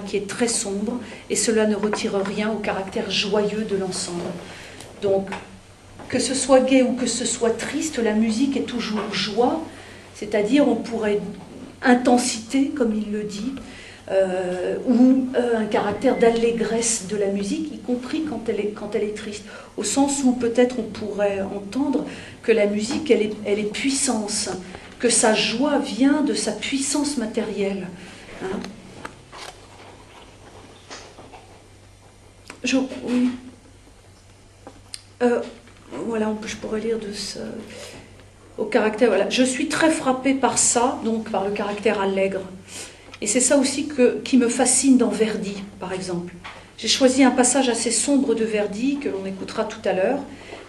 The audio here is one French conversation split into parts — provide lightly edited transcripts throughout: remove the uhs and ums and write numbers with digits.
qui est très sombre, et cela ne retire rien au caractère joyeux de l'ensemble. Donc, que ce soit gai ou que ce soit triste, la musique est toujours joie, c'est-à-dire on pourrait intensité, comme il le dit, ou un caractère d'allégresse de la musique, y compris quand elle est triste, au sens où peut-être on pourrait entendre que la musique, elle est puissance, que sa joie vient de sa puissance matérielle. Hein. Oui. Voilà, je pourrais lire de ça. Au caractère, voilà. Je suis très frappée par ça, donc par le caractère allègre. Et c'est ça aussi qui me fascine dans Verdi, par exemple. J'ai choisi un passage assez sombre de Verdi, que l'on écoutera tout à l'heure.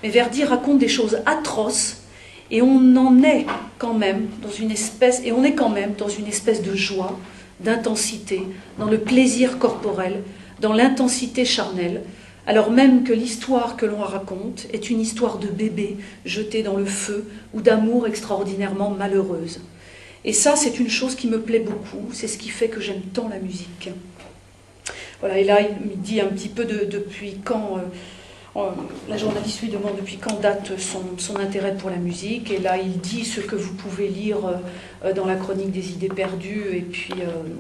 Mais Verdi raconte des choses atroces, et on en est quand même dans une espèce, et on est quand même dans une espèce de joie, d'intensité, dans le plaisir corporel, dans l'intensité charnelle, alors même que l'histoire que l'on raconte est une histoire de bébé jeté dans le feu ou d'amour extraordinairement malheureuse. Et ça, c'est une chose qui me plaît beaucoup, c'est ce qui fait que j'aime tant la musique. Voilà, et là, il me dit un petit peu depuis quand, la journaliste lui demande depuis quand date son intérêt pour la musique, et là, il dit ce que vous pouvez lire dans la chronique des idées perdues, et puis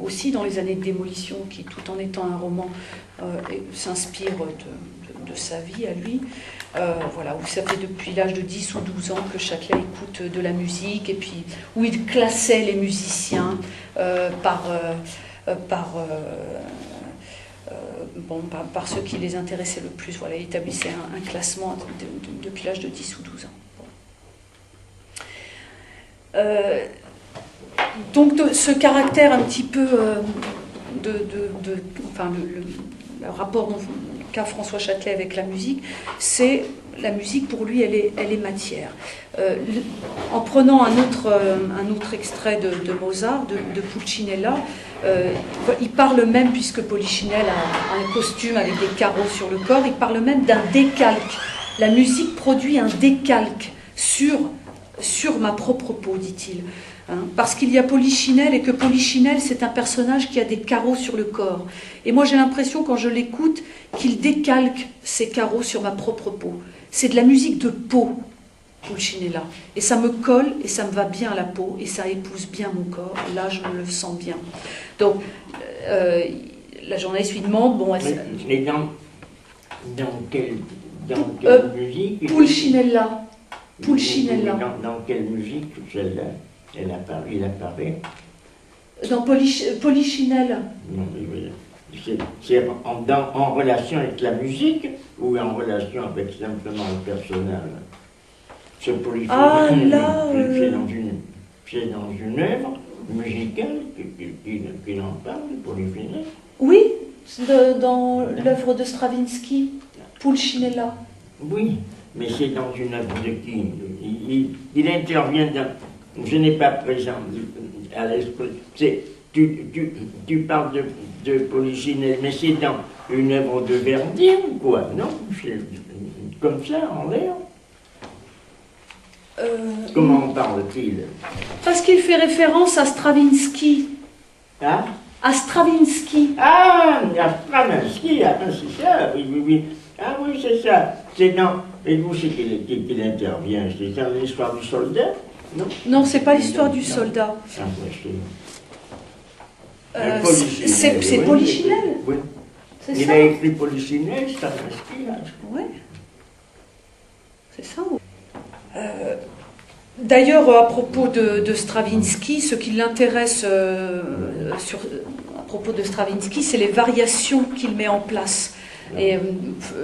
aussi dans les années de démolition, qui, tout en étant un roman, s'inspire de sa vie à lui. Voilà, où ça fait depuis l'âge de 10 ou 12 ans que Châtelet écoute de la musique, et puis où il classait les musiciens par ce qui les intéressait le plus. Voilà, il établissait un classement depuis l'âge de 10 ou 12 ans. Donc ce caractère un petit peu le rapport qu'a François Châtelet avec la musique, c'est la musique pour lui, elle est matière. En prenant un autre extrait de Mozart, de Pulcinella, il parle même, puisque Polichinelle a un costume avec des carreaux sur le corps, il parle même d'un décalque. La musique produit un décalque sur ma propre peau, dit-il. Hein, parce qu'il y a Polichinelle, et que Polichinelle, c'est un personnage qui a des carreaux sur le corps. Et moi, j'ai l'impression, quand je l'écoute, qu'il décalque ces carreaux sur ma propre peau. C'est de la musique de peau, Pulcinella. Et ça me colle, et ça me va bien à la peau, et ça épouse bien mon corps. Là, je me le sens bien. Donc, la journaliste lui demande... Bon, mais dans quelle musique... Pulcinella. Pulcinella. Dans quelle musique celle-là il apparaît? Dans Polichinelle. Non, c'est en relation avec la musique ou en relation avec simplement le personnage? Ce Polichinelle, ah, là, c'est dans une œuvre musicale qu'il en parle, Polichinelle? Oui, dans l'œuvre de Stravinsky, Pulcinella. Oui, mais c'est dans une œuvre de qui? Il intervient dans... Je n'ai pas présent à l'esprit. Tu parles de Polichinelle, mais c'est dans une œuvre de Verdi ou quoi? Non? Comme ça, en l'air? Comment parle-t-il? Parce qu'il fait référence à Stravinsky. Hein? À Stravinsky. Ah, à Stravinsky, c'est ça, oui. Ah oui, c'est ça. C'est dans... Et vous, c'est qu'il intervient? C'est dans l'histoire du soldat? Non, c'est pas l'histoire du soldat. C'est Polichinelle. Oui. Il a écrit Polichinelle, Stravinsky. Oui. C'est ça. D'ailleurs, à propos de Stravinsky, ce qui l'intéresse à propos de Stravinsky, c'est les variations qu'il met en place. Et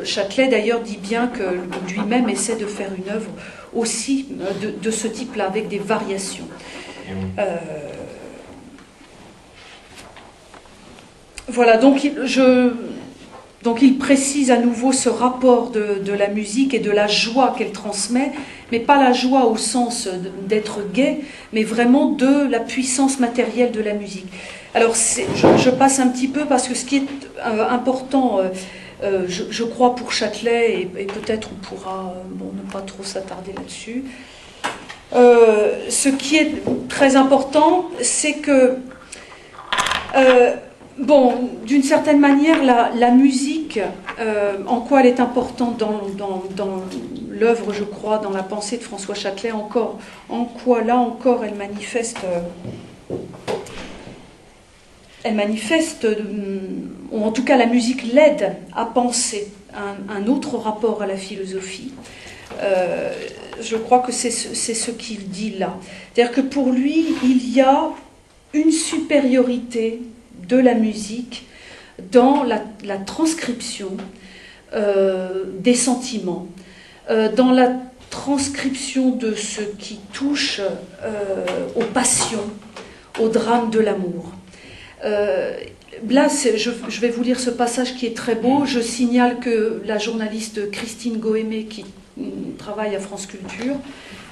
Châtelet, d'ailleurs, dit bien que lui-même essaie de faire une œuvre aussi de ce type-là, avec des variations. Voilà, donc il précise à nouveau ce rapport de la musique et de la joie qu'elle transmet, mais pas la joie au sens d'être gai, mais vraiment de la puissance matérielle de la musique. Alors, je passe un petit peu, parce que ce qui est important... je crois pour Châtelet, et peut-être on pourra ne pas trop s'attarder là-dessus. Ce qui est très important, c'est que bon, d'une certaine manière, la musique, en quoi elle est importante dans l'œuvre, je crois, dans la pensée de François Châtelet, encore, en quoi, là encore, elle manifeste, ou en tout cas la musique l'aide à penser un autre rapport à la philosophie. Je crois que c'est ce qu'il dit là. C'est-à-dire que pour lui, il y a une supériorité de la musique dans la transcription des sentiments, dans la transcription de ce qui touche aux passions, au drame de l'amour. Là, je vais vous lire ce passage qui est très beau. Je signale que la journaliste Christine Goémé, qui travaille à France Culture,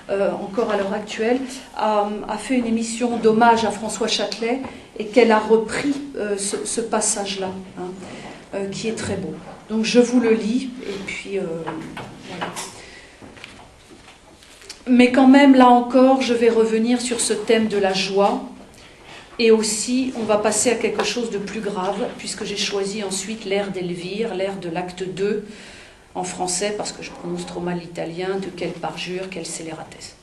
encore à l'heure actuelle, a fait une émission d'hommage à François Châtelet et qu'elle a repris ce passage-là, hein, qui est très beau. Donc je vous le lis, et puis voilà. Mais quand même, là encore, je vais revenir sur ce thème de la joie. Et aussi, on va passer à quelque chose de plus grave, puisque j'ai choisi ensuite l'air d'Elvire, l'air de l'acte 2, en français, parce que je prononce trop mal l'italien, de quelle parjure, quelle scélératesse.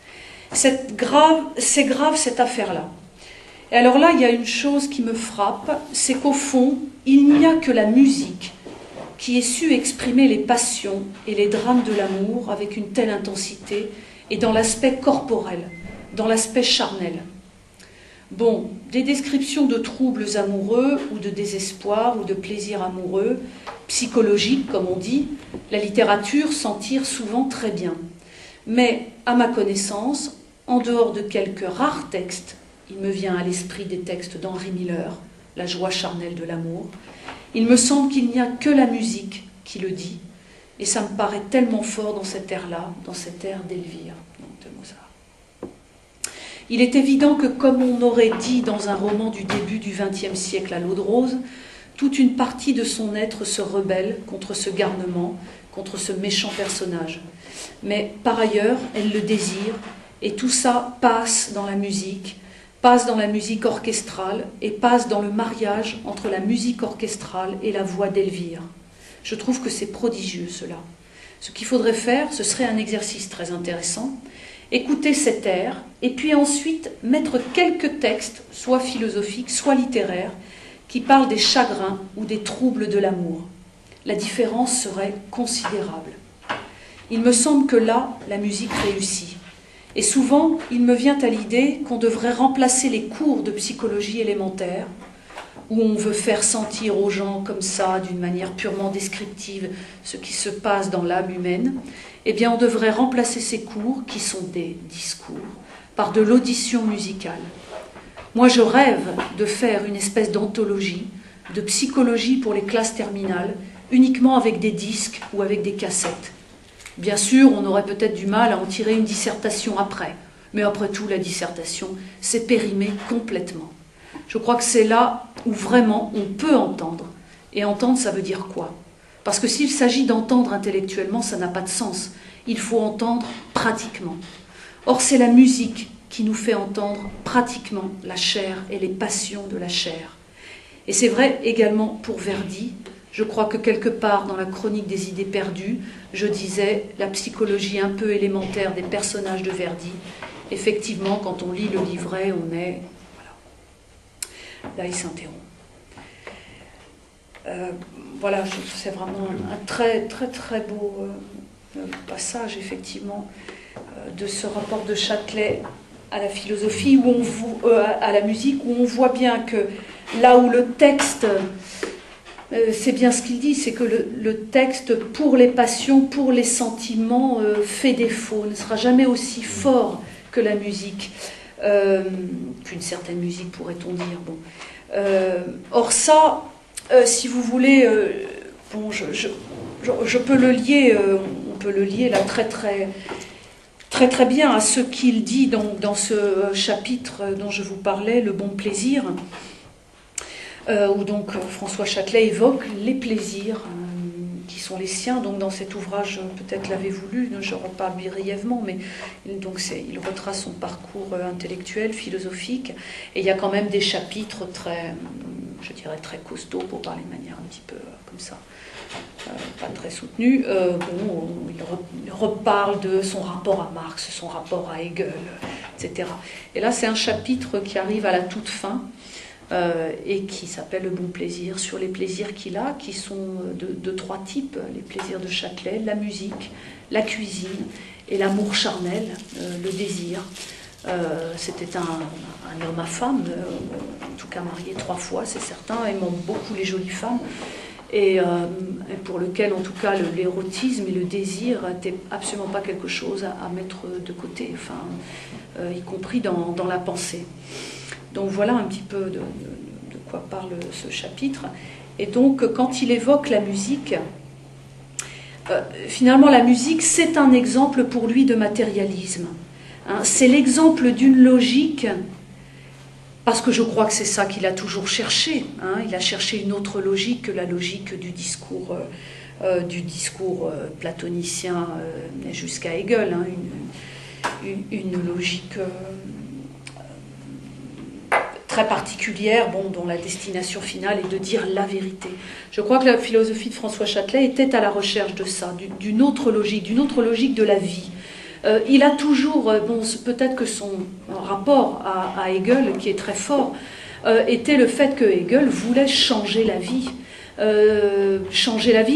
C'est grave cette affaire-là. Et alors là, il y a une chose qui me frappe, c'est qu'au fond, il n'y a que la musique qui ait su exprimer les passions et les drames de l'amour avec une telle intensité et dans l'aspect corporel, dans l'aspect charnel. Bon, des descriptions de troubles amoureux ou de désespoir ou de plaisir amoureux, psychologiques comme on dit, la littérature s'en tire souvent très bien. Mais à ma connaissance, en dehors de quelques rares textes, il me vient à l'esprit des textes d'Henri Miller, La joie charnelle de l'amour, il me semble qu'il n'y a que la musique qui le dit, et ça me paraît tellement fort dans cet air-là, dans cet air d'Elvire, de Mozart. Il est évident que, comme on aurait dit dans un roman du début du XXe siècle à l'eau de rose, toute une partie de son être se rebelle contre ce garnement, contre ce méchant personnage. Mais par ailleurs, elle le désire, et tout ça passe dans la musique orchestrale, et passe dans le mariage entre la musique orchestrale et la voix d'Elvire. Je trouve que c'est prodigieux, cela. Ce qu'il faudrait faire, ce serait un exercice très intéressant, écouter cet air, et puis ensuite mettre quelques textes, soit philosophiques, soit littéraires, qui parlent des chagrins ou des troubles de l'amour. La différence serait considérable. Il me semble que là, la musique réussit. Et souvent, il me vient à l'idée qu'on devrait remplacer les cours de psychologie élémentaire, où on veut faire sentir aux gens comme ça, d'une manière purement descriptive, ce qui se passe dans l'âme humaine. Eh bien, on devrait remplacer ces cours, qui sont des discours, par de l'audition musicale. Moi, je rêve de faire une espèce d'anthologie, de psychologie pour les classes terminales, uniquement avec des disques ou avec des cassettes. Bien sûr, on aurait peut-être du mal à en tirer une dissertation après, mais après tout, la dissertation, c'est périmé complètement. Je crois que c'est là où vraiment on peut entendre. Et entendre, ça veut dire quoi ? Parce que s'il s'agit d'entendre intellectuellement, ça n'a pas de sens. Il faut entendre pratiquement. Or, c'est la musique qui nous fait entendre pratiquement la chair et les passions de la chair. Et c'est vrai également pour Verdi. Je crois que quelque part dans la chronique des idées perdues, je disais la psychologie un peu élémentaire des personnages de Verdi. Effectivement, quand on lit le livret, on est... Voilà. Là, il s'interrompt. Voilà, c'est vraiment un très très très beau passage, effectivement, de ce rapport de Châtelet à la philosophie, où à la musique, où on voit bien que là où le texte... c'est bien ce qu'il dit, c'est que le texte, pour les passions, pour les sentiments, fait défaut, ne sera jamais aussi fort que la musique, qu'une certaine musique, pourrait-on dire. Bon. Or ça, si vous voulez, bon, je peux le lier, on peut le lier là très très très très bien à ce qu'il dit dans ce chapitre dont je vous parlais, le bon plaisir. Où donc François Châtelet évoque les plaisirs qui sont les siens. Donc dans cet ouvrage, peut-être l'avez-vous lu, je reparle brièvement, mais donc il retrace son parcours intellectuel, philosophique, et il y a quand même des chapitres très je dirais très costaud pour parler de manière un petit peu comme ça, pas très soutenue. Bon, il reparle de son rapport à Marx, son rapport à Hegel, etc. Et là, c'est un chapitre qui arrive à la toute fin et qui s'appelle Le bon plaisir, sur les plaisirs qu'il a, qui sont de trois types, les plaisirs de Châtelet, la musique, la cuisine et l'amour charnel, le désir. C'était un homme à femme, en tout cas marié 3 fois, c'est certain, aimant beaucoup les jolies femmes, et pour lequel, en tout cas, l'érotisme et le désir n'étaient absolument pas quelque chose à mettre de côté, enfin, y compris dans la pensée. Donc voilà un petit peu de quoi parle ce chapitre. Et donc, quand il évoque la musique, finalement, la musique, c'est un exemple pour lui de matérialisme. Hein, c'est l'exemple d'une logique, parce que je crois que c'est ça qu'il a toujours cherché. Hein, il a cherché une autre logique que la logique du discours platonicien jusqu'à Hegel, hein, une logique très particulière, bon, dont la destination finale est de dire la vérité. Je crois que la philosophie de François Châtelet était à la recherche de ça, d'une autre logique de la vie. Il a toujours, bon, peut-être que son rapport à Hegel, qui est très fort, était le fait que Hegel voulait changer la vie,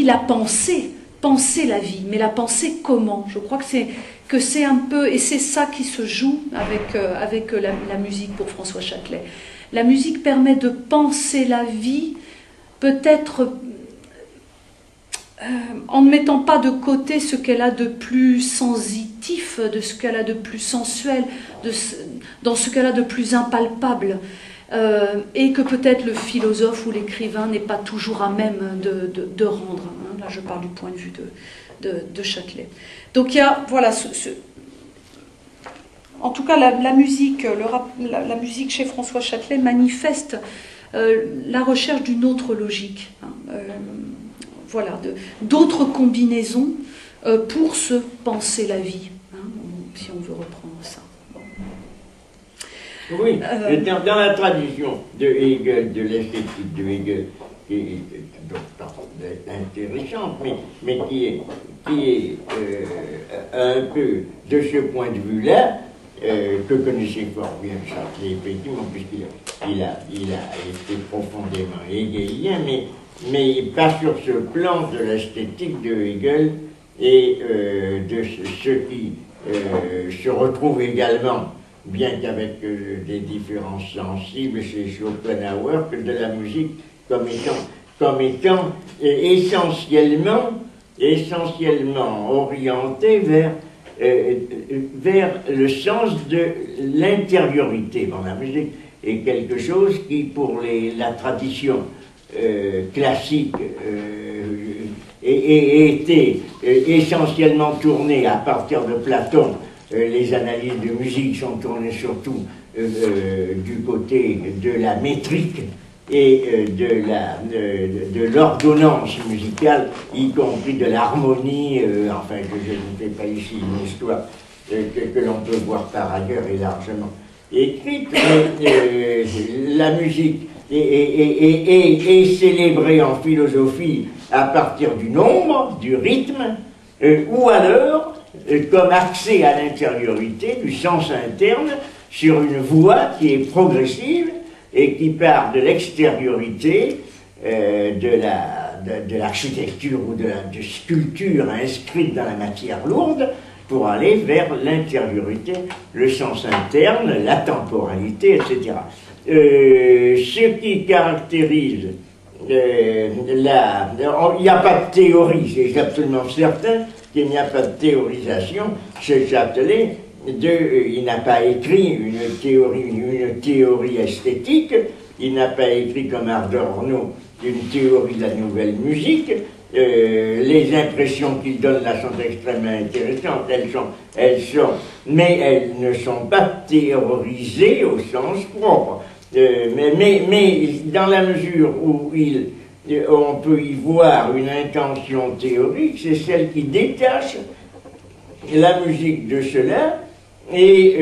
la pensée, penser la vie, mais la penser comment? Je crois que c'est un peu, et c'est ça qui se joue avec la musique pour François Châtelet. La musique permet de penser la vie, peut-être en ne mettant pas de côté ce qu'elle a de plus sensitif, de ce qu'elle a de plus sensuel, dans ce qu'elle a de plus impalpable, et que peut-être le philosophe ou l'écrivain n'est pas toujours à même de rendre. Hein. Là, je parle du point de vue de Châtelet. Donc il y a, voilà, en tout cas la musique, la musique chez François Châtelet manifeste la recherche d'une autre logique. Hein, voilà, d'autres combinaisons pour se penser la vie, hein, si on veut reprendre ça. Bon. Oui, dans la tradition de Hegel, de l'esthétique de Hegel, qui est intéressante, mais qui est un peu de ce point de vue-là, que connaissait fort bien Châtelet, effectivement, puisqu'il a été profondément hegelien, mais pas sur ce plan de l'esthétique de Hegel et de ce qui se retrouve également, bien qu'avec des différences sensibles chez Schopenhauer, que de la musique comme étant essentiellement orientée vers le sens de l'intériorité. Bon, la musique est quelque chose qui, pour la tradition classique, était essentiellement tournée à partir de Platon. Les analyses de musique sont tournées surtout du côté de la métrique et de l'ordonnance musicale, y compris de l'harmonie, enfin que je ne fais pas ici une histoire que l'on peut voir par ailleurs et largement écrite, mais la musique est célébrée en philosophie à partir du nombre, du rythme, ou alors comme accès à l'intériorité, du sens interne, sur une voie qui est progressive et qui part de l'extériorité, de l'architecture ou de sculpture inscrite dans la matière lourde, pour aller vers l'intériorité, le sens interne, la temporalité, etc. Ce qui caractérise il n'y a pas de théorie, c'est absolument certain qu'il n'y a pas de théorisation chez Châtelet. Il n'a pas écrit une théorie esthétique, il n'a pas écrit comme Adorno une théorie de la nouvelle musique. Les impressions qu'il donne là sont extrêmement intéressantes, mais elles ne sont pas théorisées au sens propre. Mais dans la mesure où on peut y voir une intention théorique, c'est celle qui détache la musique de cela, et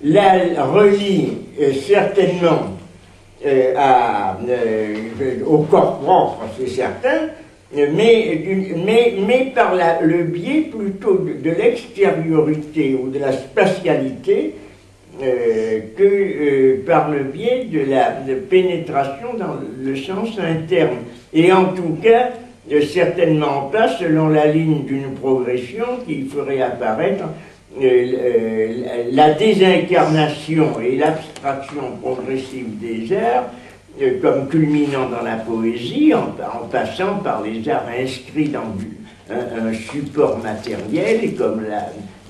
la relie certainement au corps propre, c'est certain, mais par le biais plutôt de l'extériorité ou de la spatialité que par le biais de la pénétration dans le sens interne. Et en tout cas, certainement pas selon la ligne d'une progression qui ferait apparaître la désincarnation et l'abstraction progressive des arts comme culminant dans la poésie, en passant par les arts inscrits dans un support matériel comme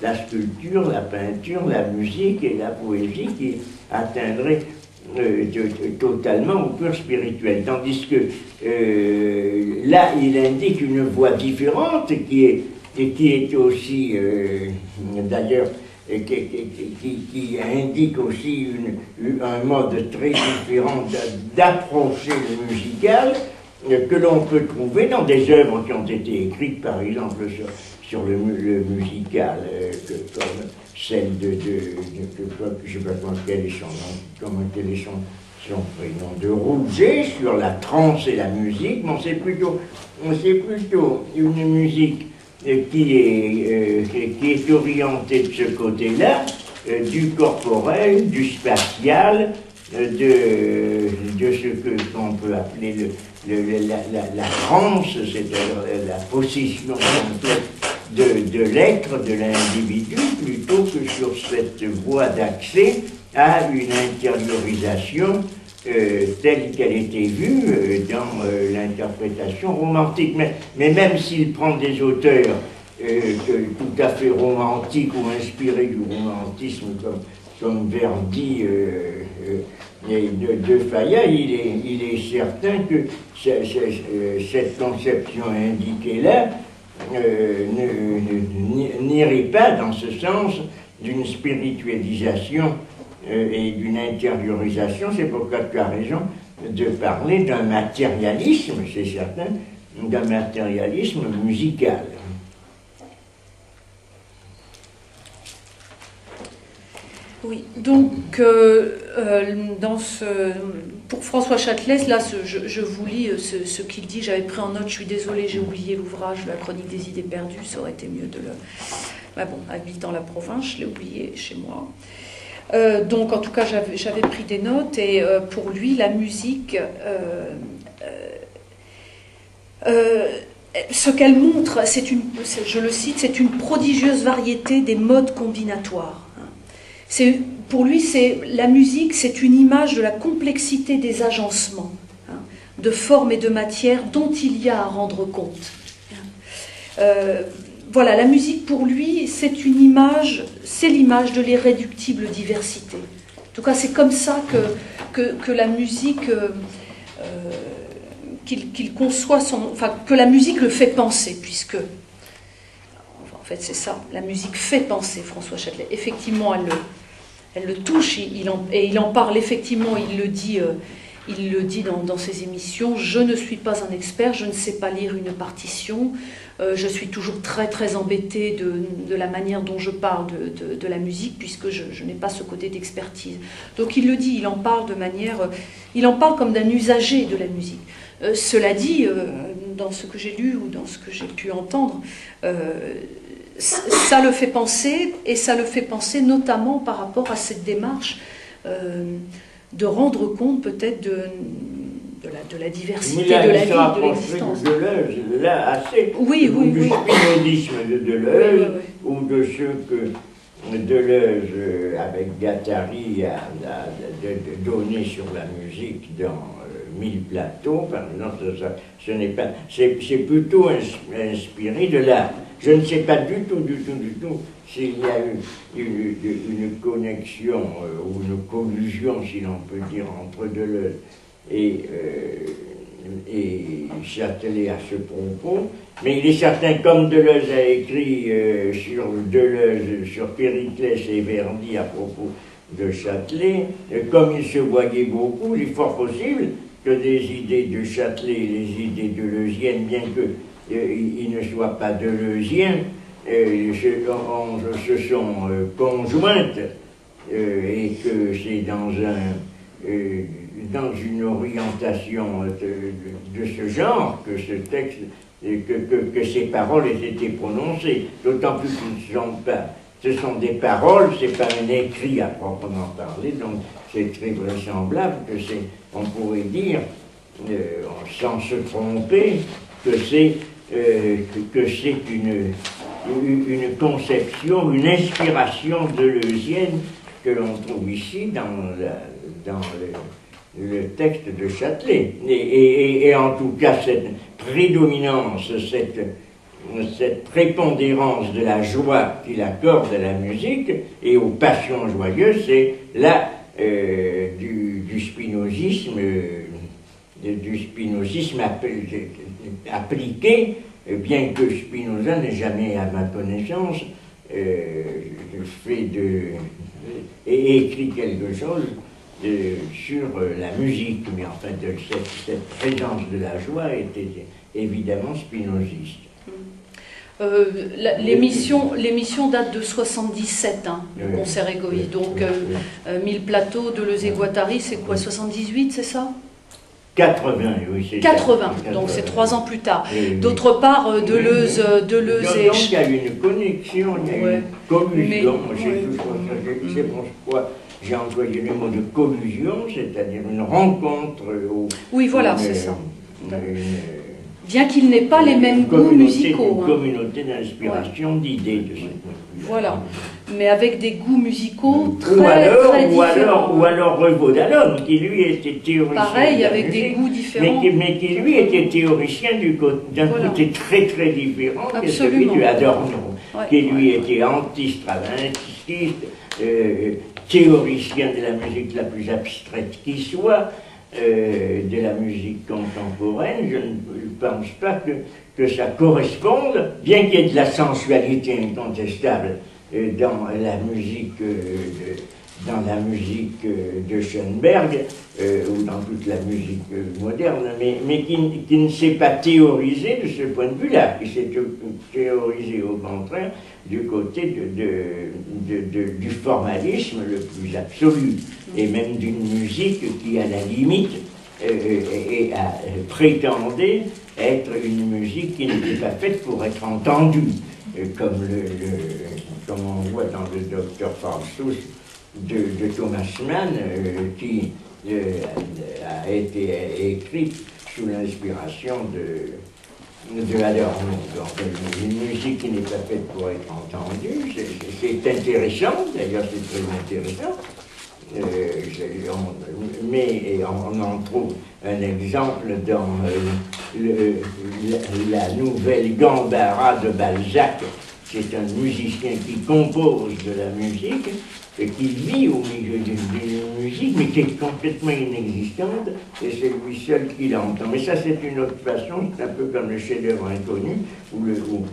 la sculpture, la peinture, la musique et la poésie qui atteindrait totalement au pur spirituel. Tandis que là, il indique une voie différente qui est aussi, d'ailleurs, qui indique aussi un mode très différent d'approcher le musical que l'on peut trouver dans des œuvres qui ont été écrites, par exemple, sur le musical, comme celle je ne sais pas quel est son prénom, de Rouget, sur la trance et la musique. Bon, c'est plutôt une musique qui est orientée de ce côté-là, du corporel, du spatial, de ce qu'on peut appeler la transe, c'est-à-dire la possession complète de l'être, de l'individu, plutôt que sur cette voie d'accès à une intériorisation telle qu'elle était vue dans l'interprétation romantique. Mais même s'il prend des auteurs tout à fait romantiques ou inspirés du romantisme comme Verdi et de Falla, il est certain que cette conception indiquée-là n'irait pas dans ce sens d'une spiritualisation et d'une intériorisation. C'est pourquoi tu as raison de parler d'un matérialisme, c'est certain, d'un matérialisme musical. Oui, donc pour François Châtelet, là, je vous lis ce qu'il dit. J'avais pris en note, je suis désolée, j'ai oublié l'ouvrage, la chronique des idées perdues, ça aurait été mieux de le... Mais bon, habitant la province, je l'ai oublié chez moi. Donc en tout cas, j'avais pris des notes, et pour lui, la musique, ce qu'elle montre, je le cite, c'est une prodigieuse variété des modes combinatoires. Pour lui, la musique, c'est une image de la complexité des agencements, de forme et de matière dont il y a à rendre compte. Voilà, la musique pour lui, c'est l'image de l'irréductible diversité. En tout cas, c'est comme ça que la musique, qu'il conçoit que la musique le fait penser, puisque, en fait, c'est ça, la musique fait penser, François Châtelet. Effectivement, elle le touche, et il en parle effectivement, il le dit dans ses émissions. Je ne suis pas un expert, je ne sais pas lire une partition, je suis toujours très très embêtée de la manière dont je parle de la musique, puisque je n'ai pas ce côté d'expertise. Donc il le dit, il en parle il en parle comme d'un usager de la musique. Cela dit, dans ce que j'ai lu ou dans ce que j'ai pu entendre, ça le fait penser, et ça le fait penser notamment par rapport à cette démarche de rendre compte peut-être de la diversité de la vie, de l'existence. De Deleuze, là, assez. Oui. Du spinozisme de Deleuze, oui. Ou de ce que Deleuze, avec Guattari, a donné sur la musique dans 1000 plateaux, par exemple, c'est plutôt inspiré de l'art. Je ne sais pas du tout s'il y a eu une connexion ou une collusion, si l'on peut dire, entre Deleuze et Châtelet à ce propos, mais il est certain, comme Deleuze a écrit sur Périclès et Verdi à propos de Châtelet, comme il se voyait beaucoup, il est fort possible que des idées de Châtelet et les idées deleuziennes, bien qu'ils ne soient pas deleuziens, se sont conjointes et que c'est dans une orientation de ce genre que ce texte, que ces paroles aient été prononcées, d'autant plus qu'ils ne sont pas. Ce sont des paroles, c'est pas un écrit à proprement parler, donc c'est très vraisemblable que c'est, on pourrait dire, sans se tromper, que c'est une conception, une inspiration deleuzienne que l'on trouve ici dans le texte de Châtelet. Et en tout cas, cette prédominance, cette prépondérance de la joie qu'il accorde à la musique et aux passions joyeuses, c'est là du spinozisme appliqué, bien que Spinoza n'ait jamais, à ma connaissance, écrit quelque chose sur la musique, mais en fait cette présence de la joie était évidemment spinoziste. L'émission date de 77, hein, le concert égoïste. Donc, 1000 plateaux, Deleuze et Guattari, c'est quoi, 78, c'est ça? 80, oui, c'est 80, donc c'est 3 ans plus tard. D'autre part, Deleuze et... Donc il y a eu une connexion, il y a eu une collusion. C'est pourquoi j'ai employé le mot de collusion, c'est-à-dire une rencontre. Oui, voilà, c'est ça. Bien qu'il n'ait pas les mêmes goûts musicaux. Une communauté d'inspiration, d'idées de ce point de vue. Voilà, mais avec des goûts musicaux très différents. Ou alors Revaud d'Allonne, qui lui était théoricien. Pareil, avec des goûts différents. Mais qui lui était théoricien d'un côté très très différent, que celui du Adorno, qui lui était anti-stravinsky, théoricien de la musique la plus abstraite qui soit. De la musique contemporaine, je ne pense pas que ça corresponde, bien qu'il y ait de la sensualité incontestable dans la musique de Schoenberg ou dans toute la musique moderne, mais qui ne s'est pas théorisé de ce point de vue-là, qui s'est théorisé au contraire du côté du formalisme le plus absolu, et même d'une musique qui, à la limite, prétendait être une musique qui n'était pas faite pour être entendue, comme on voit dans le Docteur Faustus de Thomas Mann, qui a été écrit sous l'inspiration de Adorno. Donc une musique qui n'est pas faite pour être entendue, c'est intéressant, d'ailleurs c'est très intéressant, mais on en trouve un exemple dans la nouvelle Gambara de Balzac. C'est un musicien qui compose de la musique, et qui vit au milieu d'une musique, mais qui est complètement inexistante, et c'est lui seul qui l'entend. Mais ça, c'est une autre façon, c'est un peu comme le chef-d'œuvre inconnu, ou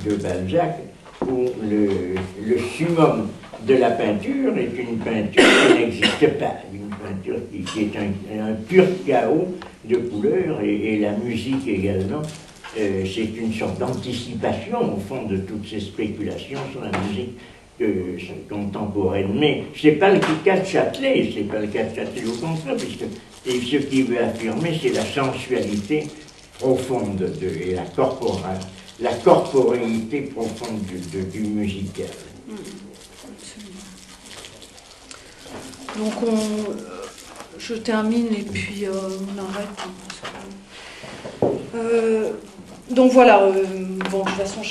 de Balzac, où le summum de la peinture est une peinture qui n'existe pas, une peinture qui est un pur chaos de couleurs, et la musique également. C'est une sorte d'anticipation, au fond, de toutes ces spéculations sur la musique contemporaine. Mais ce n'est pas le cas de Châtelet, c'est pas le cas de Châtelet au contraire, puisque ce qu'il veut affirmer, c'est la sensualité profonde et la corporéité profonde du musical. Donc je termine et puis on arrête. Donc voilà, bon, de toute façon,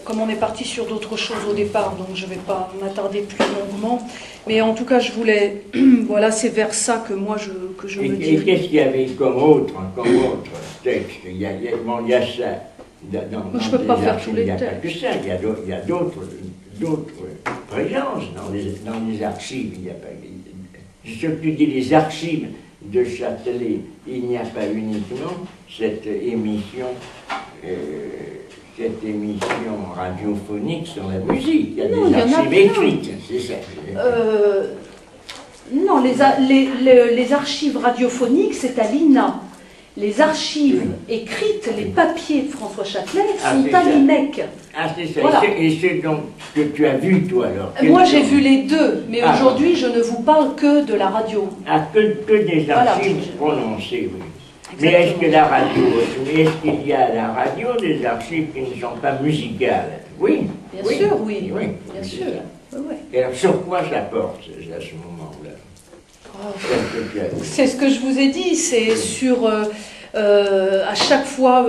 comme on est parti sur d'autres choses au départ, donc je ne vais pas m'attarder plus longuement, mais en tout cas, je voulais, voilà, c'est vers ça que moi, je me dirige. Et qu'est-ce qu'il y avait comme autre texte? Il y a ça. Je ne peux pas faire tous les textes. Il n'y a pas que ça, il y a d'autres présences dans les archives. Il n'y a pas, ce que tu dis, les archives de Châtelet, il n'y a pas uniquement cette émission radiophonique sur la musique. Il y a des archives écrites, c'est ça. Non, les archives radiophoniques, c'est à l'INA. les archives écrites, les papiers de François Châtelet sont c'est à ça. l'INEC. Ah, c'est ça. Voilà. Et c'est donc que tu as vu, toi, alors? Moi, j'ai vu les deux, mais Ah. aujourd'hui, je ne vous parle que de la radio. Ah, que des archives prononcées, oui. Mais est-ce que la radio, est-ce qu'il y a à la radio des archives qui ne sont pas musicales? Oui. Bien sûr, oui. Oui, Bien c'est sûr. ça. Oui, oui. Et alors, sur quoi ça porte, à ce moment-là? Qu'est-ce que tu as vu? C'est ce que je vous ai dit, c'est sur à chaque fois,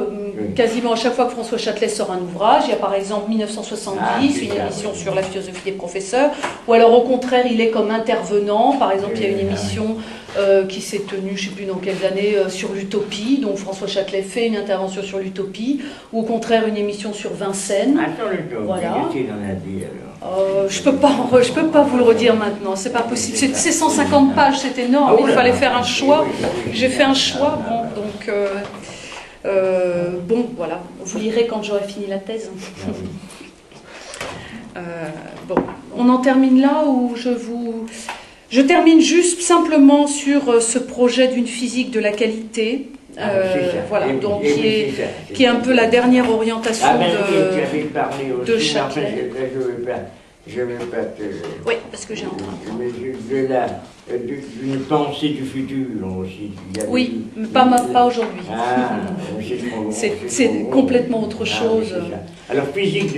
quasiment à chaque fois que François Châtelet sort un ouvrage, il y a par exemple 1970, une émission sur la philosophie des professeurs, ou alors au contraire il est comme intervenant, par exemple il y a une émission qui s'est tenue, je ne sais plus dans quelles années, sur l'utopie, donc François Châtelet fait une intervention sur l'utopie, ou au contraire une émission sur Vincennes. Attends, l'utopie, Voilà. qu'est-ce qu'il en a dit alors? Je peux pas vous le redire maintenant, c'est pas possible. C'est 150 pages, c'est énorme. Ah, Il oula. fallait faire un choix. Oui, oui. J'ai fait un choix, bon, donc bon, voilà. Vous lirez quand j'aurai fini la thèse. Bon, on en termine là où je termine juste simplement sur ce projet d'une physique de la qualité. C'est ça. Voilà, Et- donc et qui oui, est c'est ça, c'est qui est ça. un peu la dernière orientation Ah ben oui, tu avais parlé aussi, de mais enfin, Châtelet. je vais pas te... Oui, parce que j'ai un train. Mais d'une pensée du futur aussi. Il y avait- Oui, mais pas aujourd'hui. Ah, c'est trop bon. C'est trop bon. complètement autre Ah, chose. oui, c'est ça. Alors physique,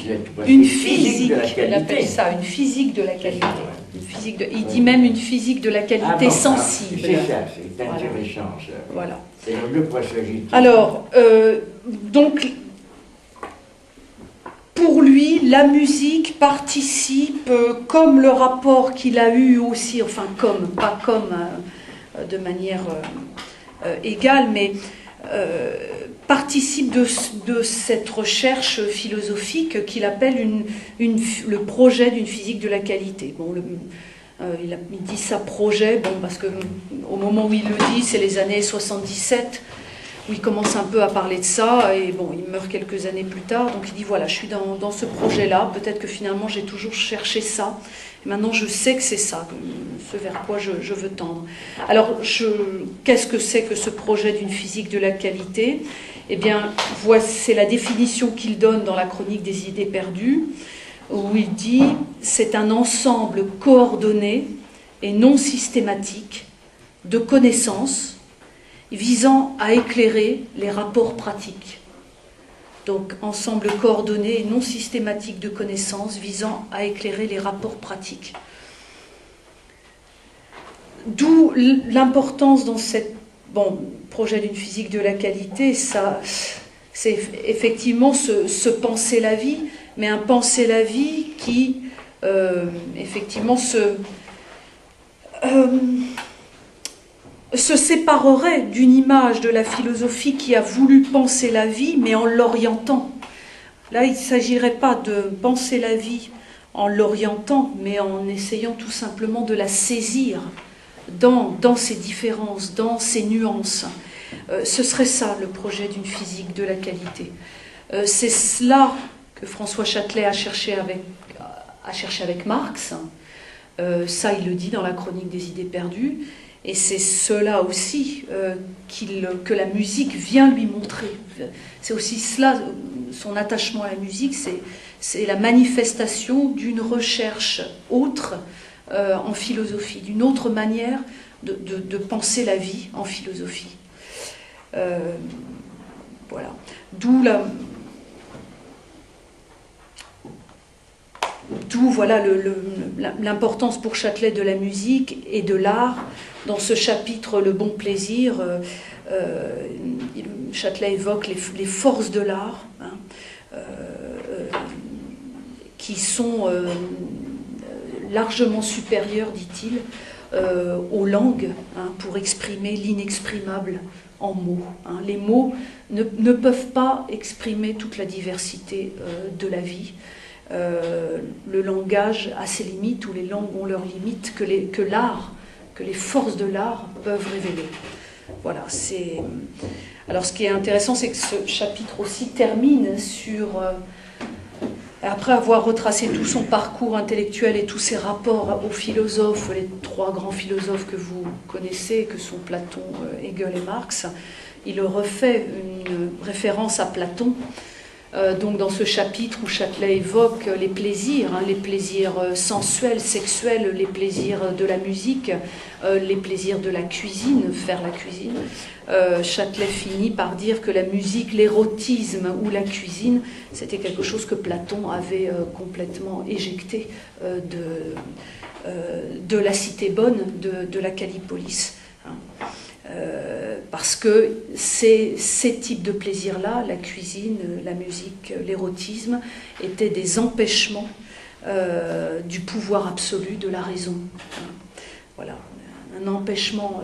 là, tu vois, Une c'est physique, de la il qualité. appelle ça une physique de la qualité. Ouais. Une physique il dit même une physique de la qualité Ah, bon, sensible. C'est ça, c'est Voilà. intéressant ça. Voilà. Et alors, de quoi s'agit-il? Alors, donc, pour lui, la musique participe, comme le rapport qu'il a eu aussi, enfin pas comme de manière égale, mais participe de cette recherche philosophique qu'il appelle le projet d'une physique de la qualité. Bon, il dit ça projet, bon, parce que au moment où il le dit, c'est les années 77, où il commence un peu à parler de ça, et bon, il meurt quelques années plus tard, donc il dit voilà, je suis dans ce projet-là, peut-être que finalement j'ai toujours cherché ça, et maintenant je sais que c'est ça, ce vers quoi je veux tendre. Alors, qu'est-ce que c'est que ce projet d'une physique de la qualité? Eh bien, c'est la définition qu'il donne dans la chronique des idées perdues, où il dit c'est un ensemble coordonné et non systématique de connaissances visant à éclairer les rapports pratiques. Donc, ensemble coordonné et non systématique de connaissances visant à éclairer les rapports pratiques. D'où l'importance dans ce projet d'une physique de la qualité, c'est effectivement se penser la vie, mais un penser la vie qui, effectivement, se séparerait d'une image de la philosophie qui a voulu penser la vie, mais en l'orientant. Là, il ne s'agirait pas de penser la vie en l'orientant, mais en essayant tout simplement de la saisir dans ses différences, dans ses nuances. Ce serait ça, le projet d'une physique de la qualité. C'est cela que François Châtelet a cherché avec Marx. Ça, il le dit dans la chronique des idées perdues. Et c'est cela aussi que la musique vient lui montrer. C'est aussi cela, son attachement à la musique, c'est la manifestation d'une recherche autre en philosophie, d'une autre manière de penser la vie en philosophie. Voilà. D'où voilà l'importance pour Châtelet de la musique et de l'art. Dans ce chapitre, Le bon plaisir, Châtelet évoque les forces de l'art, qui sont largement supérieures, dit-il, aux langues, pour exprimer l'inexprimable en mots. Les mots ne peuvent pas exprimer toute la diversité de la vie. Le langage a ses limites, ou les langues ont leurs limites, que l'art, que les forces de l'art peuvent révéler. Voilà, alors ce qui est intéressant, c'est que ce chapitre aussi termine sur Après avoir retracé tout son parcours intellectuel et tous ses rapports aux philosophes, les trois grands philosophes que vous connaissez, que sont Platon, Hegel et Marx, il refait une référence à Platon. Donc dans ce chapitre où Châtelet évoque les plaisirs sensuels, sexuels, les plaisirs de la musique, les plaisirs de la cuisine, faire la cuisine, Châtelet finit par dire que la musique, l'érotisme ou la cuisine, c'était quelque chose que Platon avait complètement éjecté de la cité bonne, de la Callipolis. Parce que ces types de plaisirs-là, la cuisine, la musique, l'érotisme, étaient des empêchements du pouvoir absolu de la raison. Voilà, un empêchement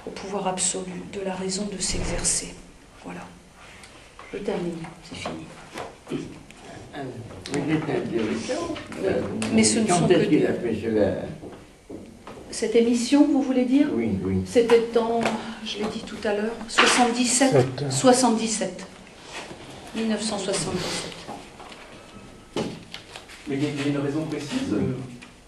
au pouvoir absolu de la raison de s'exercer. Voilà. Je termine, c'est fini. Vous êtes intéressant. Mais ce ne sont que qu'il a fait cela? Cette émission, vous voulez dire? Oui, oui. C'était en, je l'ai dit tout à l'heure, 77. 1977. Mais il y a une raison précise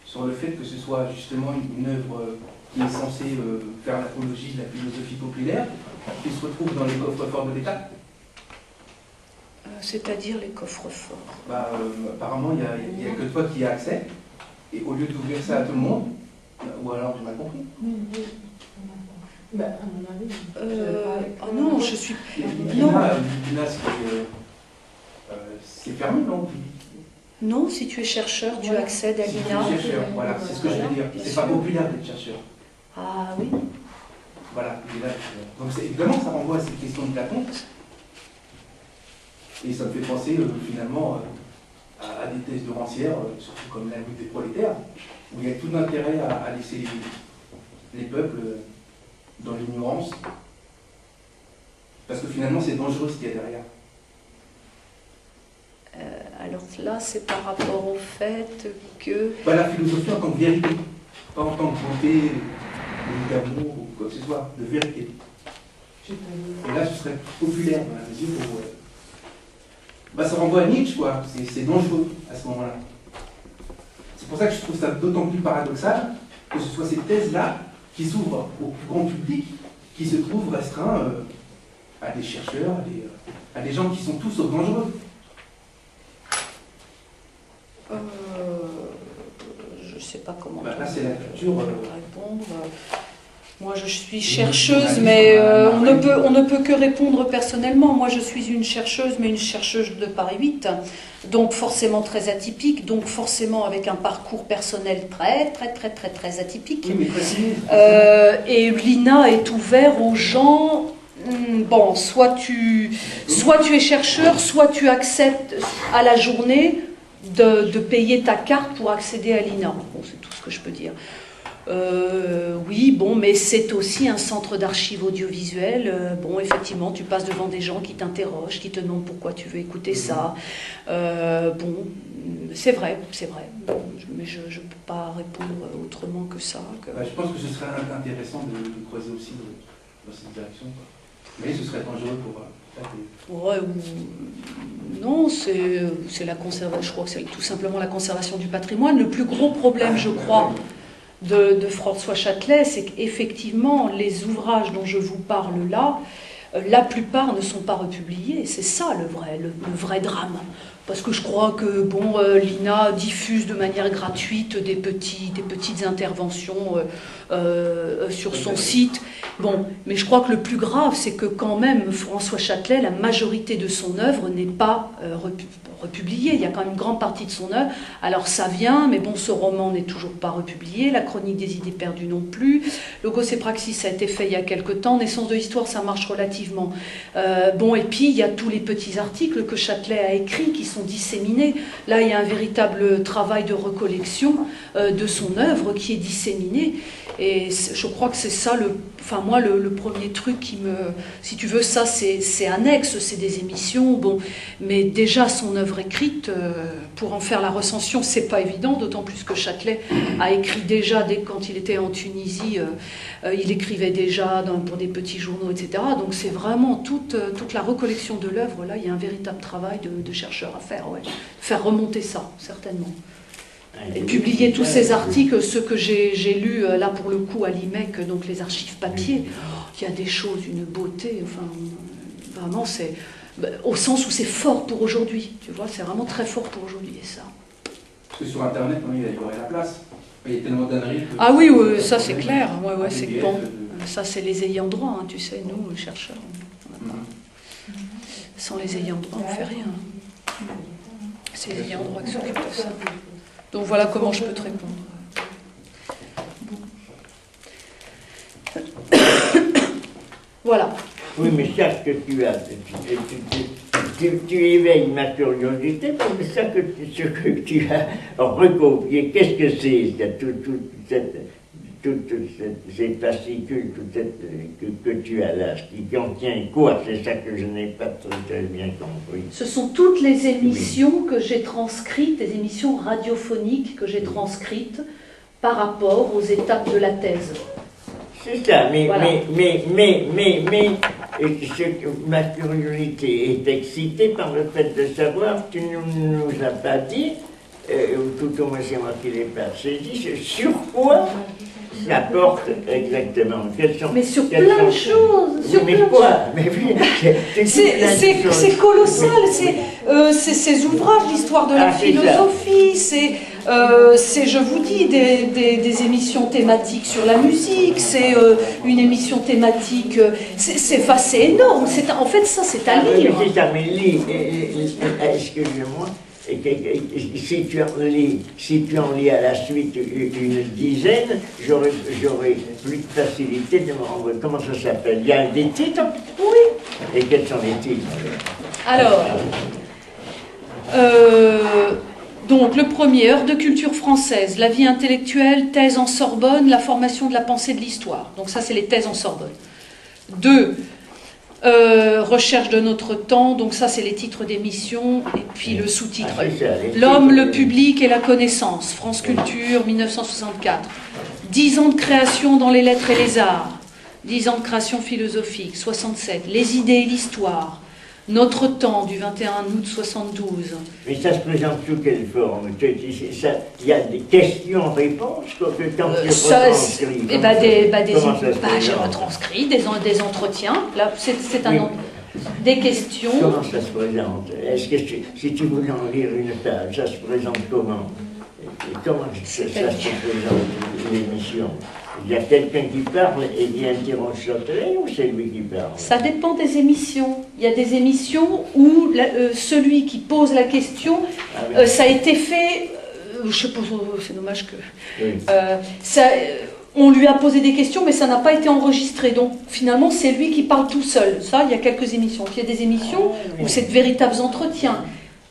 sur le fait que ce soit justement une œuvre qui est censée faire l'apologie de la philosophie populaire, qui se retrouve dans les coffres-forts de l'État. C'est-à-dire les coffres-forts. Apparemment, il n'y a que toi qui as accès, et au lieu d'ouvrir ça à tout le monde, ou alors j'ai mal compris. À mon avis. Non, je suis. L'INA, c'est fermé, non? Non, si tu es chercheur, tu accèdes à Si tu l'INA. es chercheur, voilà, c'est ce que je veux dire. C'est pas populaire d'être chercheur. Ah oui. Voilà. Donc évidemment, ça renvoie à cette question de Platon. Et ça me fait penser finalement à des thèses de Rancière, surtout comme la lutte des prolétaires, où il y a tout l'intérêt à laisser les peuples dans l'ignorance. Parce que finalement, c'est dangereux ce qu'il y a derrière. Alors là, c'est par rapport au fait que... La philosophie en tant que vérité, pas en tant que beauté, ou d'amour, ou quoi que ce soit, de vérité. Et là, ce serait populaire dans la mesure où... ça renvoie à Nietzsche, quoi. C'est dangereux à ce moment-là. C'est pour ça que je trouve ça d'autant plus paradoxal que ce soit ces thèses-là qui s'ouvrent au plus grand public, qui se trouvent restreints à des chercheurs, à des gens qui sont tous sauf dangereux. Je ne sais pas comment Là, c'est la culture. répondre. Moi, je suis chercheuse, mais on ne peut que répondre personnellement. Moi, je suis une chercheuse, mais une chercheuse de Paris 8, donc forcément très atypique, donc forcément avec un parcours personnel très atypique. Oui, mais précis. Et l'INA est ouvert aux gens. Bon, soit tu es chercheur, soit tu acceptes à la journée de payer ta carte pour accéder à l'INA. Bon, c'est tout ce que je peux dire. Oui, bon, mais c'est aussi un centre d'archives audiovisuelles. Bon, effectivement, tu passes devant des gens qui t'interrogent, qui te demandent pourquoi tu veux écouter ça. Bon, c'est vrai. Mais je ne peux pas répondre autrement que ça. Je pense que ce serait intéressant de creuser aussi dans cette direction. Mais ce serait dangereux pour... Ouais, non, c'est la conservation. Je crois que c'est tout simplement la conservation du patrimoine. Le plus gros problème, je crois, de François Châtelet, c'est qu'effectivement, les ouvrages dont je vous parle là, la plupart ne sont pas republiés. C'est ça le vrai drame. Parce que je crois que l'INA diffuse de manière gratuite des petites interventions sur son site. Bon, mais je crois que le plus grave, c'est que quand même, François Châtelet, la majorité de son œuvre n'est pas republiée. Il y a quand même une grande partie de son œuvre. Alors ça vient, mais bon, ce roman n'est toujours pas republié. La Chronique des idées perdues non plus. Logos et Praxis a été fait il y a quelque temps. Naissance de l'histoire, ça marche relativement. Et puis il y a tous les petits articles que Châtelet a écrits qui sont disséminés. Là, il y a un véritable travail de recollection de son œuvre qui est disséminé. Et je crois que c'est ça, enfin moi, le premier truc qui me... Si tu veux, ça, c'est annexe, c'est des émissions, bon, mais déjà son œuvre écrite, pour en faire la recension, c'est pas évident, d'autant plus que Châtelet a écrit déjà, dès quand il était en Tunisie, il écrivait déjà pour des petits journaux, etc. Donc c'est vraiment toute la recollection de l'œuvre, là, il y a un véritable travail de chercheur à faire, ouais. Faire remonter ça, certainement. Et publier tous ces articles, ceux que j'ai lus là pour le coup à l'IMEC, donc les archives papier, il y a des choses, une beauté, enfin vraiment c'est au sens où c'est fort pour aujourd'hui, tu vois, c'est vraiment très fort pour aujourd'hui et ça. Parce que sur Internet, il a livré la place. Il y a tellement d'âneries. Ah oui, ça c'est clair, ouais, c'est bon. Ça c'est les ayants droit, hein, tu sais, nous les chercheurs, on n'a pas. Sans les ayants droit, on ne fait rien. C'est les ayants droit qui s'occupent de ça. Donc voilà comment je peux te répondre. Voilà. Oui, mais ça que tu as, tu éveilles ma curiosité, mais ça ce que tu as recopié, qu'est-ce que c'est, toutes ces fascicules, que tu as là, qui contient quoi? C'est ça que je n'ai pas très bien compris. Ce sont toutes les émissions que j'ai transcrites, les émissions radiophoniques que j'ai transcrites par rapport aux étapes de la thèse. C'est ça, mais, voilà. Ma curiosité est excitée par le fait de savoir, tu ne nous as pas dit, ou tout au moins c'est moi qui l'ai pas saisi, sur quoi ça porte exactement. Mais sur plein de choses. Sur mais quoi? C'est colossal. C'est ces ouvrages, l'histoire de la philosophie. C'est, je vous dis, des émissions thématiques sur la musique. C'est une émission thématique. C'est énorme. En fait, ça, c'est à lire. C'est ça, mais lis. Excusez-moi. Si tu en lis à la suite une dizaine, j'aurais plus de facilité de me rendre. Comment ça s'appelle? Il y a des titres? Oui. Et quels sont les titres? Alors, donc le premier, Heures de culture française, la vie intellectuelle, thèse en Sorbonne, la formation de la pensée de l'histoire. Donc ça, c'est les thèses en Sorbonne. 2. Recherche de notre temps, donc ça c'est les titres d'émissions, et puis le sous-titre. L'homme, le public et la connaissance, France Culture, 1964. 10 ans de création dans les lettres et les arts, 10 ans de création philosophique, 67. Les idées et l'histoire, Notre temps, du 21 août 72. Mais ça se présente sous quelle forme? Il y a des questions-réponses quand tu retranscris. J'ai retranscrit des entretiens. Là, c'est des questions. Comment ça se présente? Est-ce que si tu voulais en lire une page, ça se présente comment? Et comment ça se présente l'émission? Il y a quelqu'un qui parle et qui interroge Châtelet ou c'est lui qui parle? Ça dépend des émissions. Il y a des émissions où celui qui pose la question, ça a été fait, je sais pas, c'est dommage que... Oui. On lui a posé des questions, mais ça n'a pas été enregistré. Donc finalement, c'est lui qui parle tout seul. Ça, il y a quelques émissions. Puis il y a des émissions où c'est de véritables entretiens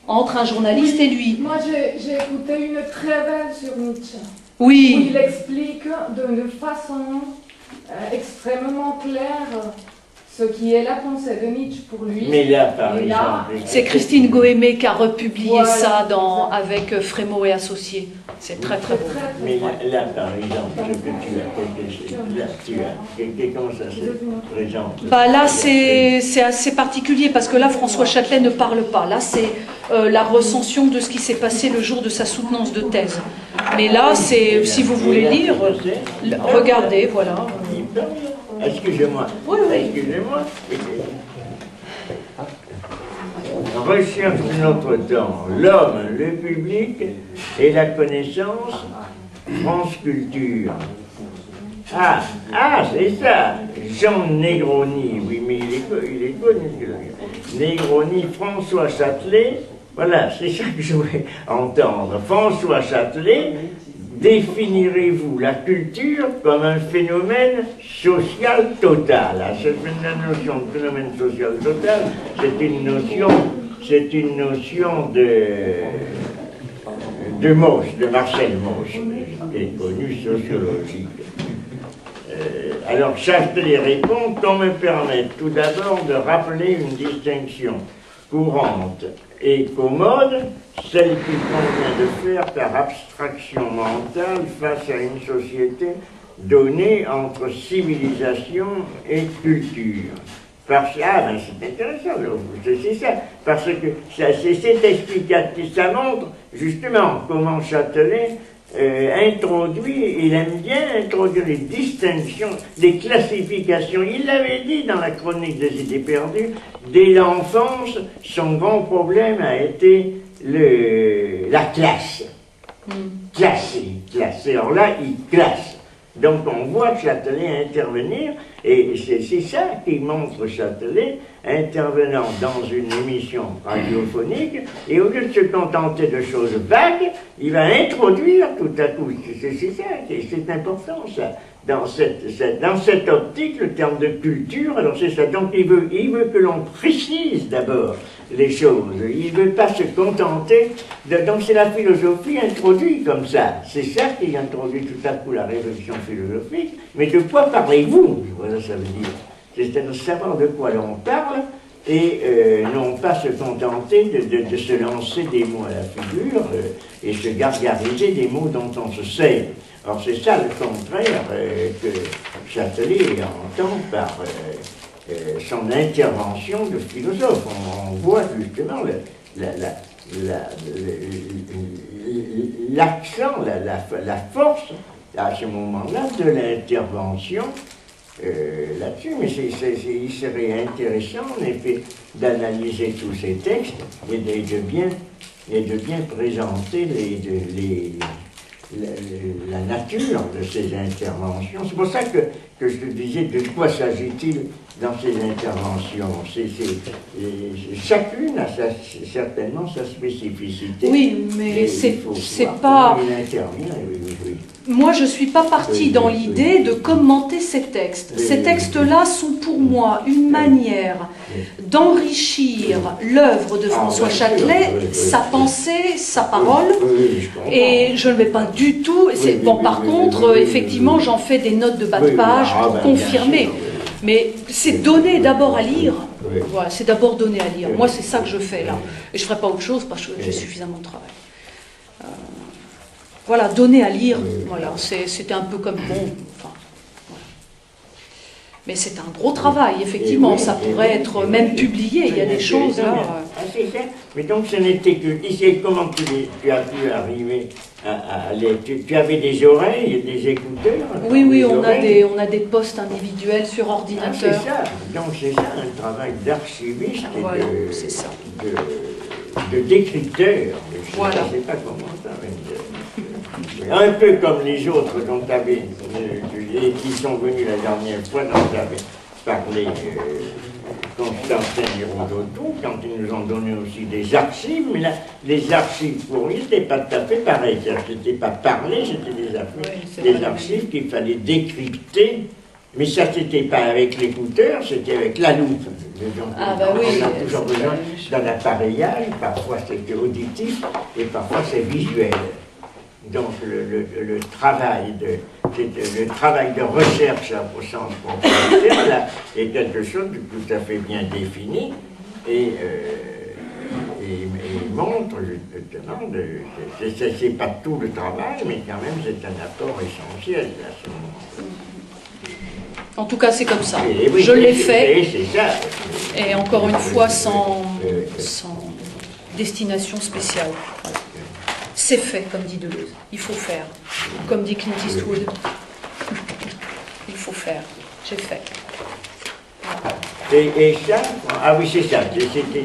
entre un journaliste et lui. Moi, j'ai écouté une très belle sur Nietzsche. Oui. Où il explique d'une façon extrêmement claire ce qui est la pensée de Nietzsche pour lui. Mais là, par exemple... C'est Christine Gohémé qui a republié ça avec Frémaux et Associés. C'est très très beau. Mais là, par exemple, comment ça se présente? Là, c'est assez particulier parce que là, François Châtelet ne parle pas. Là, c'est la recension de ce qui s'est passé le jour de sa soutenance de thèse. Mais là, c'est, si vous voulez lire, regardez, voilà. Excusez-moi. Oui. Excusez-moi. Recherche de notre temps, l'homme, le public et la connaissance, France Culture. C'est ça, Jean Negroni, oui, mais il est connu. Negroni, François Châtelet, voilà, c'est ça que je voulais entendre. François Châtelet, définirez-vous la culture comme un phénomène social total? La notion de phénomène social total, c'est une notion de Mauss, de Marcel Mauss, qui est connu sociologique. Alors Châtelet répond qu'on me permette tout d'abord de rappeler une distinction courante et commode, celle qu'il convient de faire par abstraction mentale face à une société donnée entre civilisation et culture. Ah, ben c'est intéressant, c'est ça, parce que c'est explicatif, ça montre justement comment Châtelet il aime bien introduire les distinctions, les classifications. Il l'avait dit dans la chronique des idées perdues, dès l'enfance, son grand problème a été la classe. Classer. Alors là, il classe. Donc on voit Châtelet intervenir, et c'est ça qui montre Châtelet intervenant dans une émission radiophonique, et au lieu de se contenter de choses vagues, il va introduire tout à coup, c'est ça, c'est important ça, dans cette optique, le terme de culture, alors c'est ça, donc il veut que l'on précise d'abord les choses, il ne veut pas se contenter, donc c'est la philosophie introduite comme ça, c'est ça qui introduit tout à coup la réflexion philosophique, mais de quoi parlez-vous? Voilà, ça veut dire. C'est de savoir de quoi l'on parle et non pas se contenter de se lancer des mots à la figure et se gargariser des mots dont on se sert. Alors c'est ça le contraire que Châtelet entend par son intervention de philosophe. On voit justement l'accent, la force à ce moment-là de l'intervention là-dessus, mais il serait intéressant en effet d'analyser tous ces textes et de bien présenter la nature de ces interventions. C'est pour ça que je te disais de quoi s'agit-il dans ces interventions. Chacune a certainement sa spécificité. Oui, mais c'est pas... Il intervient, oui. Moi, je ne suis pas partie dans l'idée de commenter ces textes. Ces textes-là sont pour moi une manière d'enrichir l'œuvre de François Châtelet, sa pensée, sa parole, et je ne vais pas du tout... Bon, par contre, effectivement, j'en fais des notes de bas de page pour confirmer. Mais c'est donner d'abord à lire. Voilà, c'est d'abord donner à lire. Moi, c'est ça que je fais là. Et je ne ferai pas autre chose parce que j'ai suffisamment de travail. Voilà, donner à lire, voilà, c'était un peu comme bon. Enfin, voilà. Mais c'est un gros travail, effectivement, ça pourrait être même publié, il y a des choses là. Mais donc ce n'était que. Comment tu as pu arriver à aller. Tu avais des oreilles, des écouteurs? Oui, on a des postes individuels sur ordinateur. C'est ça, donc c'est ça un travail d'archiviste et voilà, c'est ça. de décrypteur. Voilà. Je ne sais pas comment ça va dire. Un peu comme les autres dont tu avais, et qui sont venus la dernière fois, dont tu avais parlé, Constantin Hirondotto, quand ils nous ont donné aussi des archives, mais là, les archives pour lui, c'était pas tout à fait pareil, c'était pas parler, c'était des archives qu'il fallait décrypter, mais ça c'était pas avec l'écouteur, c'était avec la loupe. Donc, on a toujours besoin d'un appareillage, parfois c'est auditif, et parfois c'est visuel. Donc le travail de recherche au sens propriétaire là, est quelque chose de tout à fait bien défini et montre justement, c'est pas tout le travail, mais quand même c'est un apport essentiel à ce moment. En tout cas, c'est comme ça. Je l'ai fait. Et encore une fois, sans destination spéciale. Voilà. C'est fait, comme dit Deleuze. Il faut faire. Comme dit Clint Eastwood. Il faut faire. J'ai fait. Et ça, ah oui, c'est ça. C'était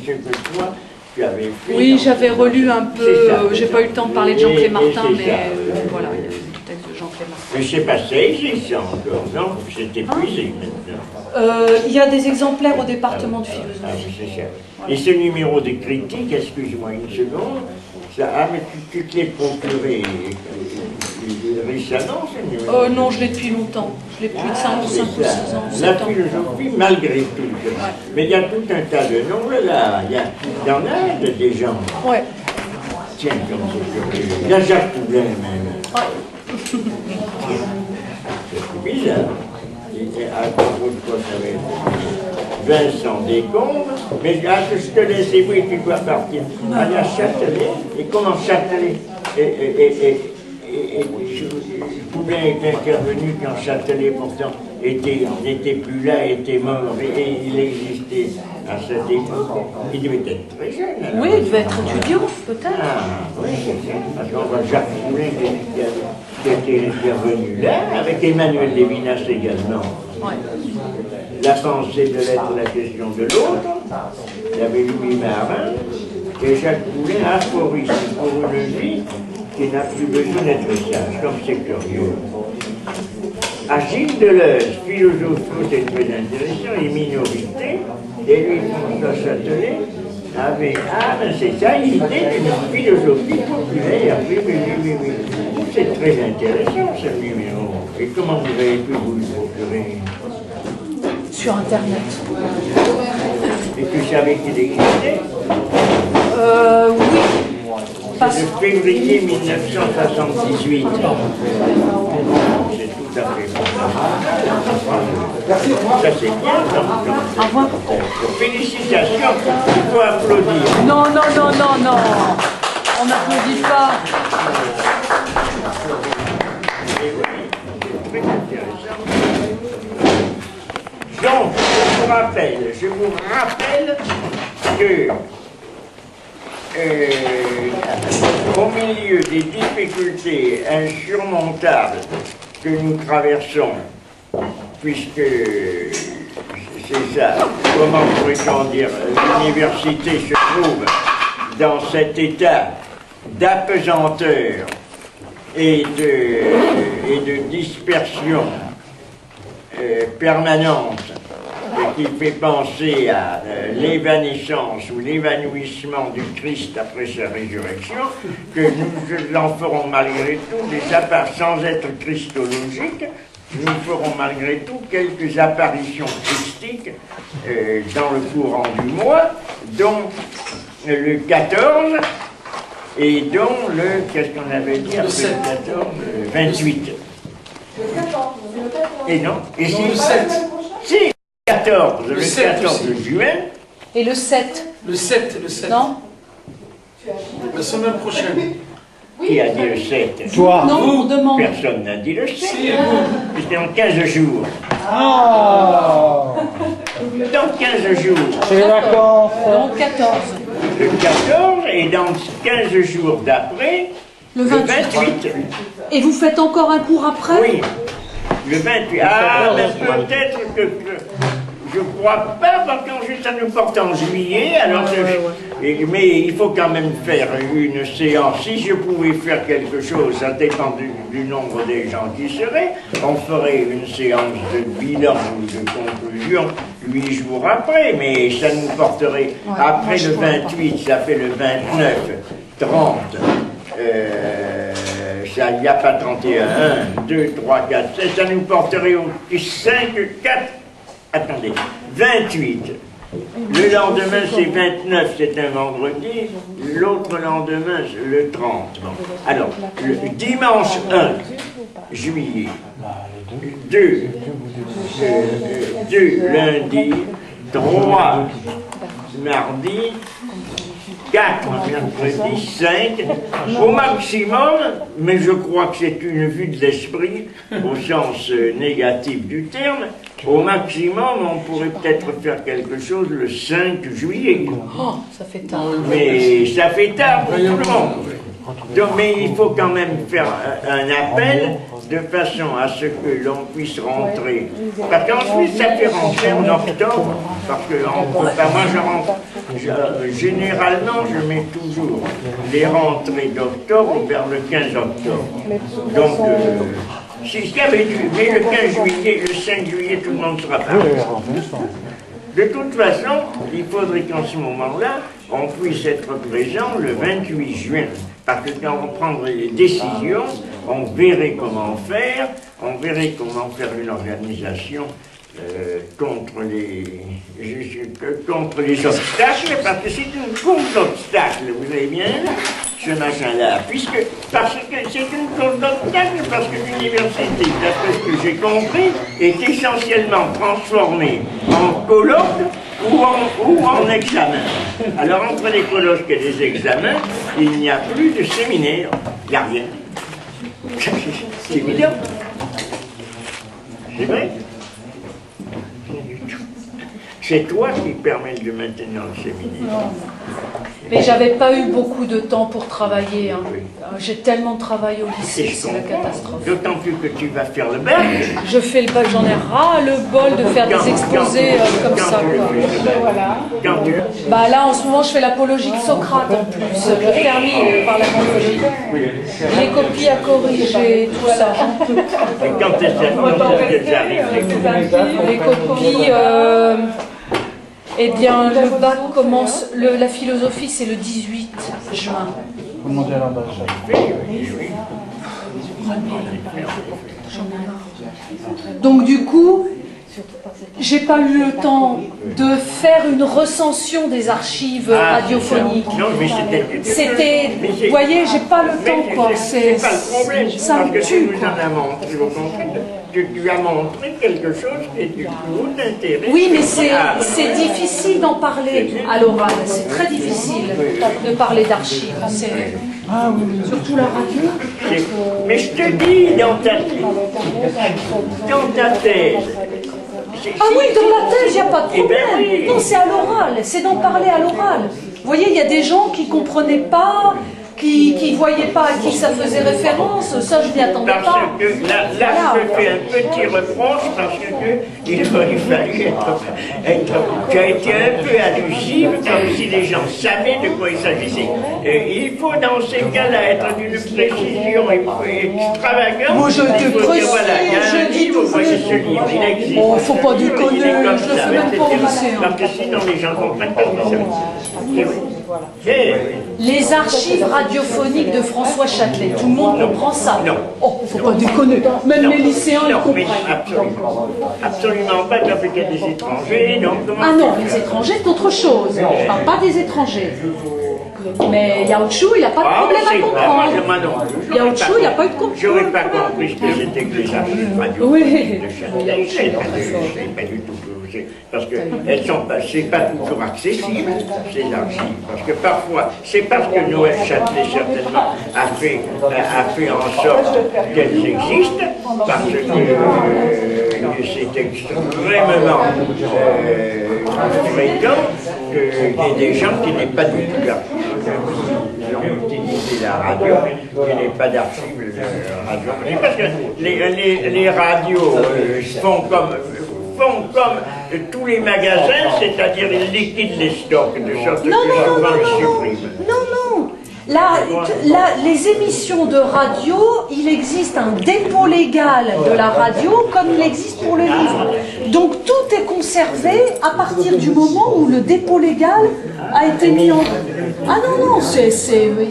ce que toi, tu avais fait. Oui, j'avais relu un peu. J'ai pas eu le temps de parler de Jean-Clé Martin, mais voilà, il y a le texte de Jean-Clé Martin. Mais je sais pas, ça existe encore, non? C'est épuisé maintenant. Il y a des exemplaires au département de philosophie. Ah oui, c'est ça. Voilà. Et ce numéro de critique, excuse-moi une seconde, ça, mais tu te l'es procuré récemment, ce numéro? Non, je l'ai depuis longtemps. Je l'ai plus de 5 ou 6 ans. La philosophie, malgré tout. Ouais. Mais il y a tout un tas de noms là. Il y en a des gens. Ouais. Tiens, comme ça. Il y a Jacques Poulet même. Ouais. C'est bizarre. à propos de quoi ça va être. Vincent Descombes, mais je te laisse, oui, tu dois partir. Aller à Châtelet, et comment Châtelet et Poulain est intervenu quand Châtelet pourtant n'était plus là, était mort, et il existait à cette époque. Il devait être très jeune. Alors. Oui, il devait être étudiant, peut-être. Ah, oui, c'est ça. Parce qu'on voit Jacques Poulain qui était intervenu là, avec Emmanuel Lévinas également. Ouais. La pensée de l'être, la question de l'autre. Il y avait Louis Marin et Jacques Poulain, aphoriste pour une vie qui n'a plus besoin d'être sage, comme c'est curieux. Achille Deleuze, philosophe c'est très intéressant, et minorité, et lui, François Châtelet, avait, ah ben c'est ça, l'idée d'une philosophie populaire, oui. C'est très intéressant ce numéro. Et comment vous avez pu vous le procurer? Sur Internet. Et tu savais qu'il existait? Oui. C'est de février 1978. C'est tout à fait bon. Ça c'est bien, Au revoir. Félicitations, il faut applaudir. Non. On n'applaudit pas. Et oui, c'est très intéressant. Donc, je vous rappelle que au milieu des difficultés insurmontables que nous traversons, puisque c'est ça, comment pourrait-on dire, l'université se trouve dans cet état d'apesanteur et de dispersion permanente qui fait penser à l'évanescence ou l'évanouissement du Christ après sa résurrection, que nous en ferons malgré tout des apparitions, sans être christologiques, nous ferons malgré tout quelques apparitions christiques dans le courant du mois, dont le 14 et dont le, qu'est-ce qu'on avait dit après le 14, 28. Le 14. Et non, et si, le 7. Si, le 14 juin. Et le 7. Le 7. Non. La semaine prochaine. Qui a dit le 7? Toi. Non, on demande. Personne n'a dit le 7. Si, vous. C'était en 15 jours. Oh. Dans 15 jours. C'est les vacances. Donc 14. Le 14 et dans 15 jours d'après, Le le 28. 28. Et vous faites encore un cours après? Oui, le 28. Ah, mais peut-être que je crois pas, parce qu'ensuite ça nous porte en juillet, alors mais il faut quand même faire une séance. Si je pouvais faire quelque chose, ça dépend du nombre des gens qui seraient, on ferait une séance de bilan ou de conclusion 8 jours après, mais ça nous porterait après le 28, ça fait le 29, 30. Il n'y a pas 31, 1, 2, 3, 4, 7, ça nous porterait au 5, 4, attendez, 28. Le lendemain, c'est 29, c'est un vendredi. L'autre lendemain, le 30. Bon. Alors, le dimanche 1 juillet, 2 lundi, 3 mardi, 4 mercredi, 5, au maximum, mais je crois que c'est une vue de l'esprit, au sens négatif du terme, au maximum, on pourrait peut-être faire quelque chose le 5 juillet. Oh, ça fait tard. Mais ça fait tard pour tout le monde. Donc, mais il faut quand même faire un appel de façon à ce que l'on puisse rentrer. Parce qu'ensuite, ça fait rentrer en octobre. Parce que moi, je rentre. Généralement, je mets toujours les rentrées d'octobre vers le 15 octobre. Donc, si y avait dû, mais le 15 juillet, le 5 juillet, tout le monde sera parti. De toute façon, il faudrait qu'en ce moment-là, on puisse être présent le 28 juin. Parce que quand on prendrait les décisions, on verrait comment faire une organisation contre les obstacles, parce que c'est une course d'obstacles, vous avez bien, ce machin-là, parce que c'est une cause d'obstacle, parce que l'université, d'après ce que j'ai compris, est essentiellement transformée en colloque ou en examen. Alors entre les colloques et les examens, il n'y a plus de séminaire, il n'y a rien. C'est évident. C'est vrai. C'est toi qui permets de maintenir le séminaire. Non. Mais j'avais pas eu beaucoup de temps pour travailler. Hein. J'ai tellement travaillé au lycée, c'est la catastrophe. D'autant plus que tu vas faire le bac. Je fais le bac, j'en ai ras le bol de faire des exposés comme ça. Quoi. Bah là, en ce moment, je fais l'apologie de Socrate en plus. Je termine par l'apologie. Les copies à corriger, tout ça. Et quand est-ce qu'elles arrivent, les copies... Eh bien, le bac commence, la philosophie, c'est le 18 juin. Vous demandez à l'ambassade. Donc du coup, j'ai pas eu le temps de faire une recension des archives radiophoniques. Non, mais c'était, vous voyez, j'ai pas le temps, quoi. C'est pas le problème, ça parce me que tue, tu nous en as montré, au contraire. Tu as montré quelque chose qui est du gros intérêt. Oui, mais c'est difficile d'en parler à l'oral. C'est très difficile de parler d'archives. Surtout la radio. Mais je te dis, dans ta thèse. Ah oui, dans la thèse, il n'y a pas de problème. Oui. Non, c'est à l'oral. C'est d'en parler à l'oral. Vous voyez, il y a des gens qui ne comprenaient pas, qui ne voyaient pas à qui ça faisait référence. Ça, je n'y attendais pas. Parce que là je fais un petit reproche parce que il fallait être. Tu as été un peu allusive, comme si les gens savaient de quoi il s'agissait. Il faut dans ces cas-là être d'une précision extravagante. Moi, je te précise, je dis tout. Voyez ce livre, il existe. Oh, faut pas déconner, je le fais même pas au lycée. Parce que sinon les gens comprennent pas ce que c'est. Les archives radiophoniques de François Châtelet, tout le monde comprend ça. Non. Oh, faut pas déconner. Même les lycéens le comprennent. Absolument pas, t'as fait qu'il y a des étrangers. Ah non, les étrangers, c'est autre chose. Je parle pas des étrangers. Mais Yao Chu, il n'a pas de problème à comprendre. Yao Chu, il n'a pas eu de comprendre. J'aurais pas compris ce que c'était que les archives radio. Oui. Je sais pas du tout. Parce que c'est pas toujours accessible, ces archives. Parce que parfois, c'est parce que Noël Châtelet, certainement, a fait en sorte qu'elles existent, parce que c'est extrêmement fréquent qu'il y ait des gens qui n'aient pas du tout d'archives. Ils ont utilisé la radio, il n'y a pas d'archives radiophoniques. Parce que les radios font comme tous les magasins, c'est-à-dire ils liquident les stocks, de sorte que souvent ils suppriment. Non. Là, les émissions de radio, il existe un dépôt légal de la radio comme il existe pour le livre. Donc tout est conservé à partir du moment où le dépôt légal a été mis en... Ah non, c'est...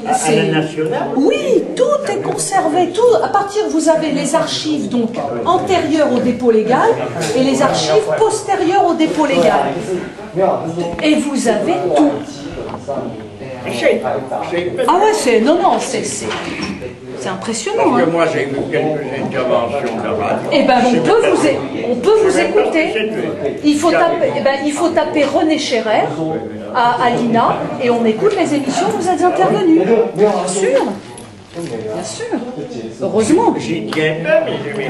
À la nationale? Oui, tout est conservé. Tout, à partir, vous avez les archives donc antérieures au dépôt légal et les archives postérieures au dépôt légal. Et vous avez tout. Ah ouais, c'est impressionnant. Parce que hein. moi j'ai vu quelques interventions de radio. Eh ben, on peut vous écouter. Il faut taper René Scherer à l'INA et on écoute les émissions où vous êtes intervenus. Bien sûr. Bien sûr. Heureusement. J'y tiens pas,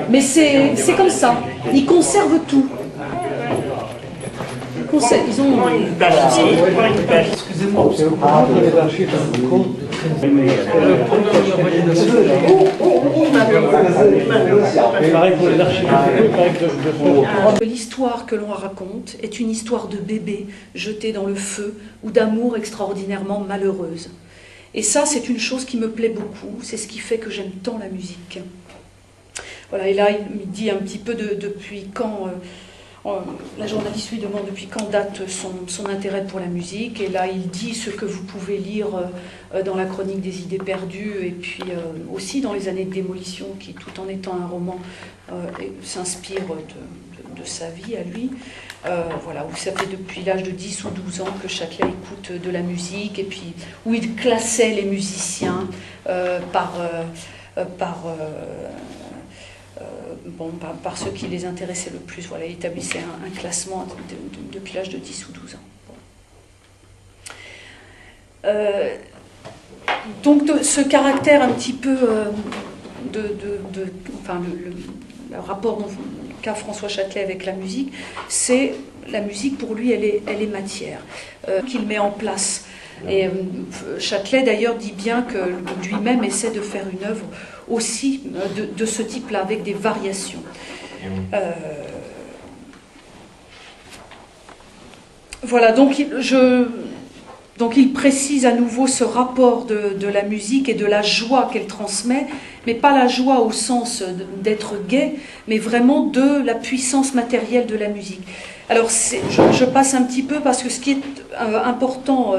Mais c'est comme ça. Ils conservent tout. Ils ont... Excusez-moi, parce que L'histoire que l'on raconte est une histoire de bébé jeté dans le feu ou d'amour extraordinairement malheureuse. Et ça, c'est une chose qui me plaît beaucoup. C'est ce qui fait que j'aime tant la musique. Voilà, et là, il me dit un petit peu depuis quand... la journaliste lui demande depuis quand date son intérêt pour la musique, et là il dit ce que vous pouvez lire dans la chronique des idées perdues, et puis aussi dans les années de démolition, qui tout en étant un roman s'inspire de sa vie à lui. Voilà, où ça fait depuis l'âge de 10 ou 12 ans que Châtelet écoute de la musique, et puis où il classait les musiciens par ceux qui les intéressaient le plus. Voilà, il établissait un classement depuis l'âge de 10 ou 12 ans. Donc ce caractère un petit peu le rapport qu'a François Châtelet avec la musique, c'est la musique pour lui, elle est matière qu'il met en place. Et Châtelet d'ailleurs dit bien que lui-même essaie de faire une œuvre aussi de ce type-là, avec des variations. Voilà, donc il précise à nouveau ce rapport de la musique et de la joie qu'elle transmet, mais pas la joie au sens d'être gai, mais vraiment de la puissance matérielle de la musique. Alors je passe un petit peu parce que ce qui est important,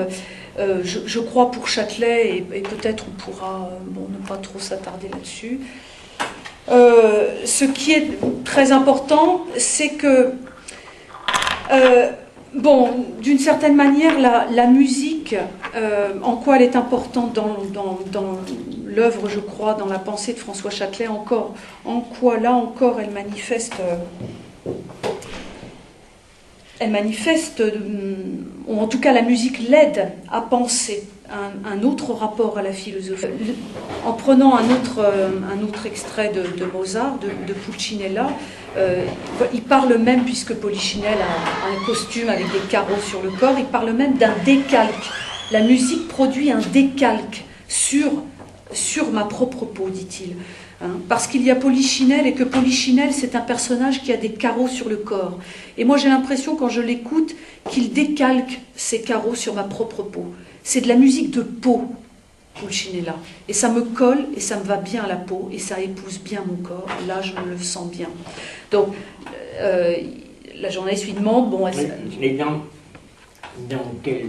je crois pour Châtelet, et peut-être on pourra ne pas trop s'attarder là-dessus, ce qui est très important, c'est que d'une certaine manière, la musique, en quoi elle est importante dans l'œuvre, je crois, dans la pensée de François Châtelet, en quoi, là encore, elle manifeste, ou en tout cas la musique l'aide à penser un autre rapport à la philosophie. En prenant un autre extrait de Mozart, de Pulcinella, il parle même, puisque Polichinelle a un costume avec des carreaux sur le corps, il parle même d'un décalque. La musique produit un décalque sur ma propre peau, dit-il. Parce qu'il y a Polichinelle, et que Polichinelle, c'est un personnage qui a des carreaux sur le corps. Et moi, j'ai l'impression, quand je l'écoute, qu'il décalque ces carreaux sur ma propre peau. C'est de la musique de peau, Pulcinella. Et ça me colle, et ça me va bien à la peau, et ça épouse bien mon corps. Là, je me le sens bien. Donc, la journaliste lui demande... Mais dans quelle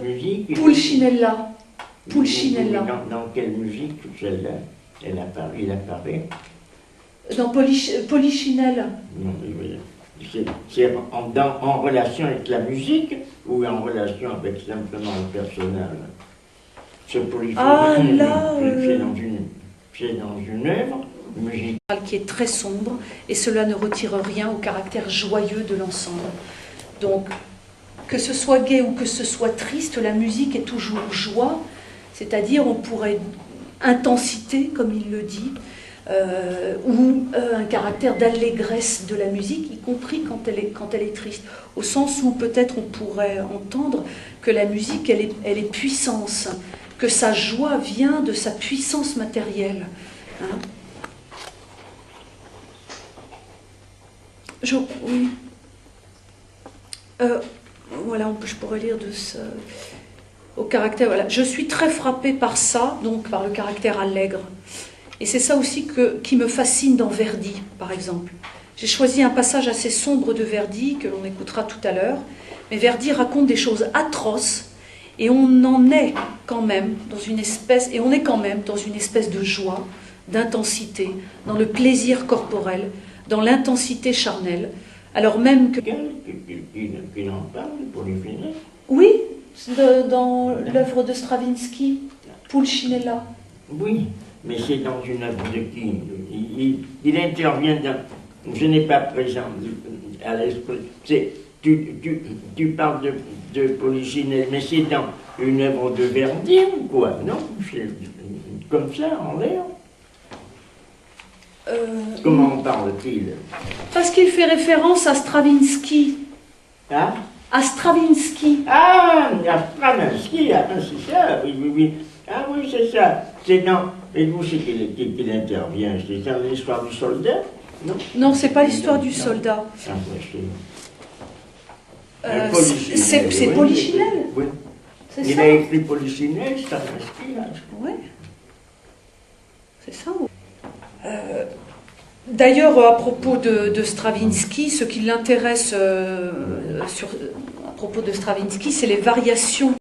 musique... Pulcinella. Dans quelle musique il apparaît? Dans Polichinelle. Non, c'est en relation avec la musique ou en relation avec simplement le personnage? Ce Polichinelle, c'est dans une œuvre musicale qui est très sombre, et cela ne retire rien au caractère joyeux de l'ensemble. Donc, que ce soit gai ou que ce soit triste, la musique est toujours joie, c'est-à-dire on pourrait intensité, comme il le dit, ou un caractère d'allégresse de la musique, y compris quand elle est triste, au sens où peut-être on pourrait entendre que la musique, elle est puissance, que sa joie vient de sa puissance matérielle. Oui. Voilà, je pourrais lire de ce... Au caractère, voilà. Je suis très frappée par ça, donc par le caractère allègre. Et c'est ça aussi qui me fascine dans Verdi, par exemple. J'ai choisi un passage assez sombre de Verdi, que l'on écoutera tout à l'heure. Mais Verdi raconte des choses atroces, et on en est quand même dans une espèce, de joie, d'intensité, dans le plaisir corporel, dans l'intensité charnelle, alors même que... Qu'il en parle, pour les finir. Oui, dans l'œuvre de Stravinsky, Pulcinella. Oui, mais c'est dans une œuvre de qui? Il intervient dans... Je n'ai pas présent à l'esprit. Tu parles de Polichinelle, mais c'est dans une œuvre de Verdi ou quoi? Non, c'est comme ça, en l'air. Comment parle-t-il? Parce qu'il fait référence à Stravinsky. Hein? À Stravinsky. Ah, Stravinsky, c'est ça, oui. Ah oui, c'est ça. C'est dans... Et vous, c'est qu'il intervient. C'est dans l'histoire du soldat? Non, c'est pas l'histoire du soldat. C'est Polichinelle. Oui. Il a écrit Polichinelle, Stravinsky, là. Oui. C'est ça. D'ailleurs, à propos de Stravinsky, ce qui l'intéresse à propos de Stravinsky, c'est les variations